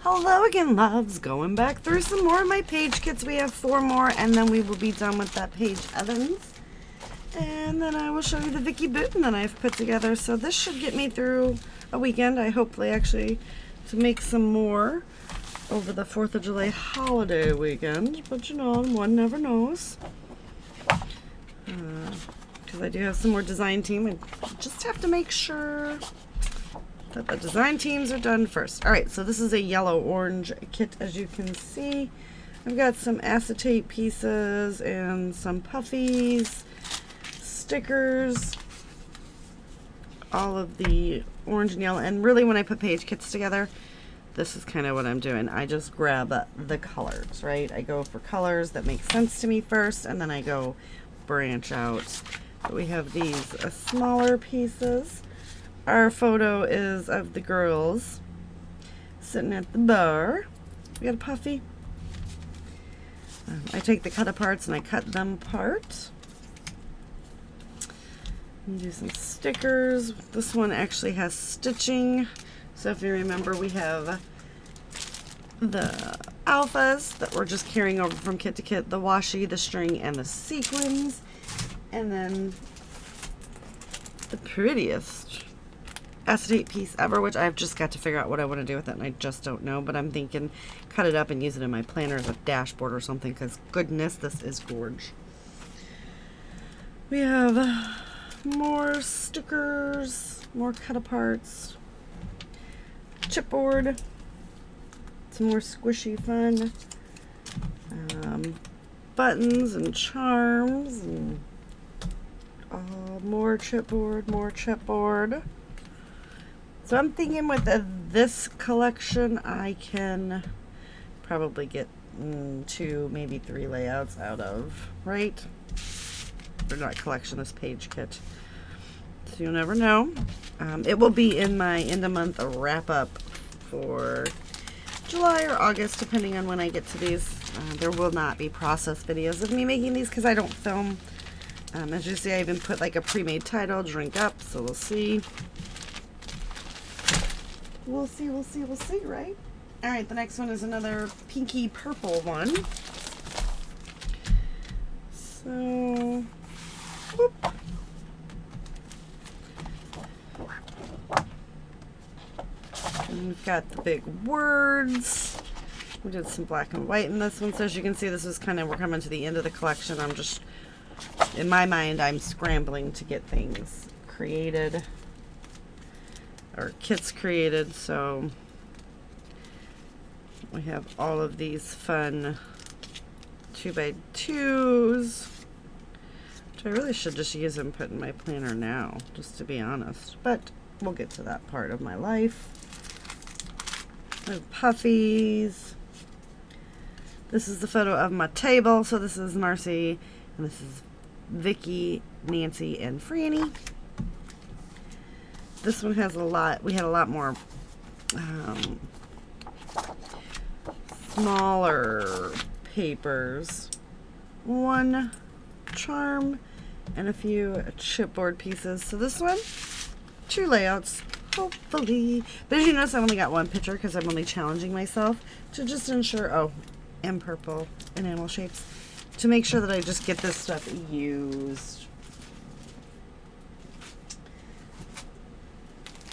Hello again, loves. Going back through some more of my page kits. We have 4 more, and then we will be done with that Paige Evans. And then I will show you the Vicki Booten that I've put together. So this should get me through a weekend. I hopefully actually to make some more over the 4th of July holiday weekend. But you know, one never knows. Because I do have some more design team. I just have to make sure that the design teams are done first. Alright, so this is a yellow-orange kit, as you can see. I've got some acetate pieces and some puffies, stickers, all of the orange and yellow. And really, when I put page kits together, this is kind of what I'm doing. I just grab the colors, right? I go for colors that make sense to me first, and then I go branch out. But we have these smaller pieces. Our photo is of the girls sitting at the bar. We got a puffy. I take the cut aparts and I cut them apart. And do some stickers. This one actually has stitching. So if you remember, we have the alphas that we're just carrying over from kit to kit, the washi, the string, and the sequins. And then the prettiest acetate piece ever, which I've just got to figure out what I want to do with it, and I just don't know, but I'm thinking cut it up and use it in my planner as a dashboard or something, because goodness, this is gorge. We have more stickers, more cut aparts, chipboard, some more squishy fun, buttons and charms, and more chipboard. So I'm thinking with this collection, I can probably get 2, maybe 3 layouts out of, right? Or not collection, this page kit. So you'll never know. It will be in my end of month wrap up for July or August, depending on when I get to these. There will not be process videos of me making these because I don't film. As you see, I even put like a pre-made title, Drink Up, so we'll see. We'll see, right? Alright, the next one is another pinky purple one. So, whoop. And we've got the big words. We did some black and white in this one, so as you can see, this is kind of, we're coming to the end of the collection. I'm just, in my mind, I'm scrambling to get things created. Or kits created, so we have all of these fun 2x2s, which I really should just use and put in my planner now, just to be honest, but we'll get to that part of my life. I have puffies. This is the photo of my table, so this is Marcy, and this is Vicki, Nancy, and Franny. This one has a lot, we had a lot more smaller papers. 1 charm and a few chipboard pieces. So this one, 2 layouts, hopefully. But as you notice, I've only got 1 picture because I'm only challenging myself to just ensure, and purple enamel shapes, to make sure that I just get this stuff used.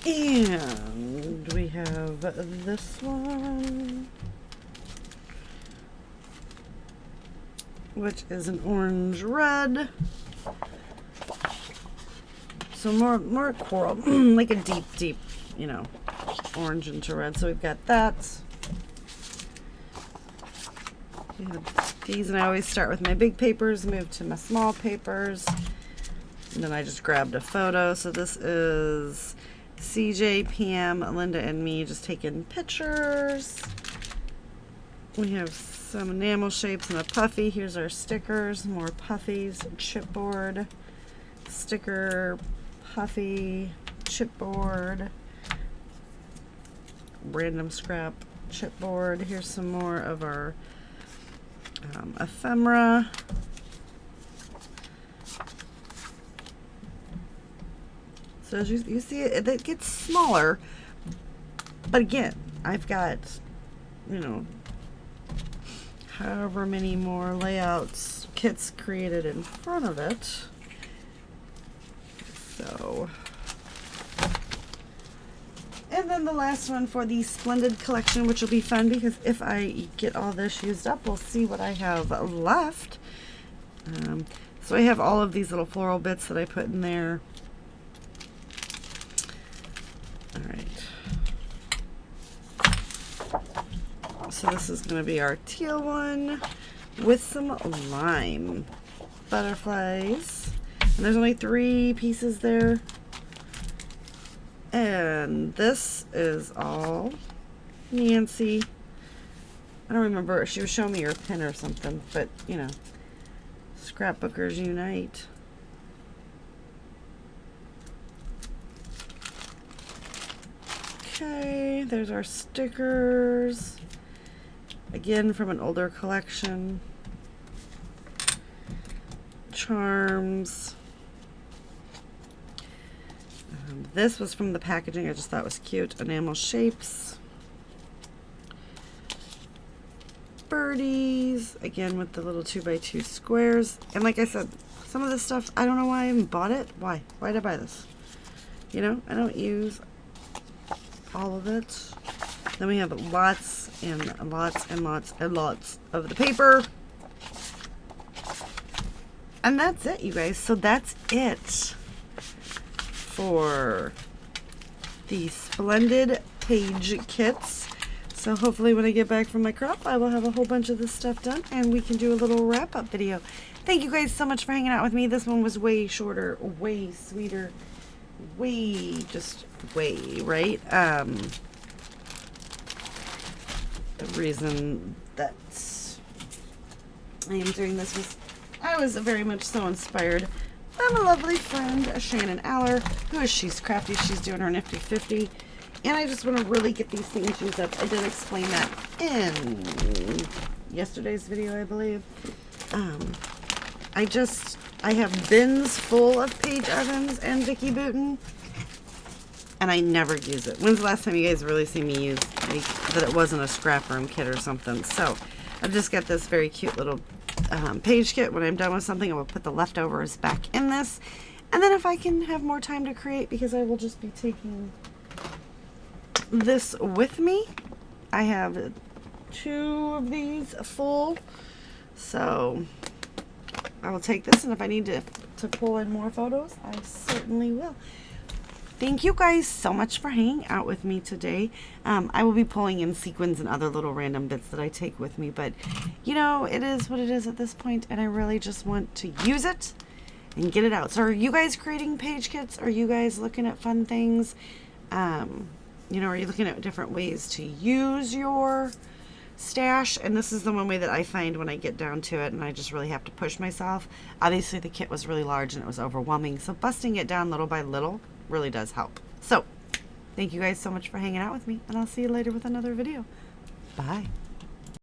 And we have this one, which is an orange red. So more coral, like a deep, orange into red. So we've got that. We have these, and I always start with my big papers, move to my small papers, and then I just grabbed a photo. So this is CJ, PM, Linda, and me just taking pictures. We have some enamel shapes and a puffy. Here's our stickers, more puffies, chipboard, sticker, puffy, chipboard, random scrap, chipboard. Here's some more of our ephemera. So as you see, it gets smaller. But again, I've got you know, however many more layouts, kits created in front of it. So, and then the last one for the Splendid collection, which will be fun because if I get all this used up, we'll see what I have left. So I have all of these little floral bits that I put in there. All right. So this is going to be our teal one with some lime butterflies. And there's only 3 pieces there. And this is all Nancy. I don't remember. She was showing me her pen or something, but you know, scrapbookers unite. Okay, there's our stickers. Again, from an older collection. Charms. This was from the packaging. I just thought it was cute. Enamel shapes. Birdies. Again, with the little 2x2 squares. And like I said, some of this stuff, I don't know why I even bought it. Why? Why did I buy this? You know, I don't use all of it. Then we have lots and lots and lots and lots of the paper. And that's it, you guys. So that's it for the Splendid page kits. So hopefully when I get back from my crop, I will have a whole bunch of this stuff done and we can do a little wrap-up video. Thank you guys so much for hanging out with me. This one was way shorter, way sweeter, way, right? The reason that I am doing this was I was very much so inspired by my lovely friend Shannon Aller, who is She's Crafty. She's doing her Nifty 50, and I just want to really get these things used up. I did explain that in yesterday's video, I believe. I have bins full of Paige Evans and Vicki Boutin, and I never use it. When's the last time you guys really see me use that it wasn't a scrap room kit or something? So I've just got this very cute little page kit. When I'm done with something, I will put the leftovers back in this, and then if I can have more time to create, because I will just be taking this with me. I have 2 of these full, so I will take this, and if I need to pull in more photos, I certainly will. Thank you guys so much for hanging out with me today. I will be pulling in sequins and other little random bits that I take with me, but you know, it is what it is at this point, and I really just want to use it and get it out. So are you guys creating page kits? Are you guys looking at fun things? You know, are you looking at different ways to use your stash? And this is the one way that I find when I get down to it and I just really have to push myself. Obviously the kit was really large and it was overwhelming, so busting it down little by little really does help. So thank you guys so much for hanging out with me, and I'll see you later with another video. Bye.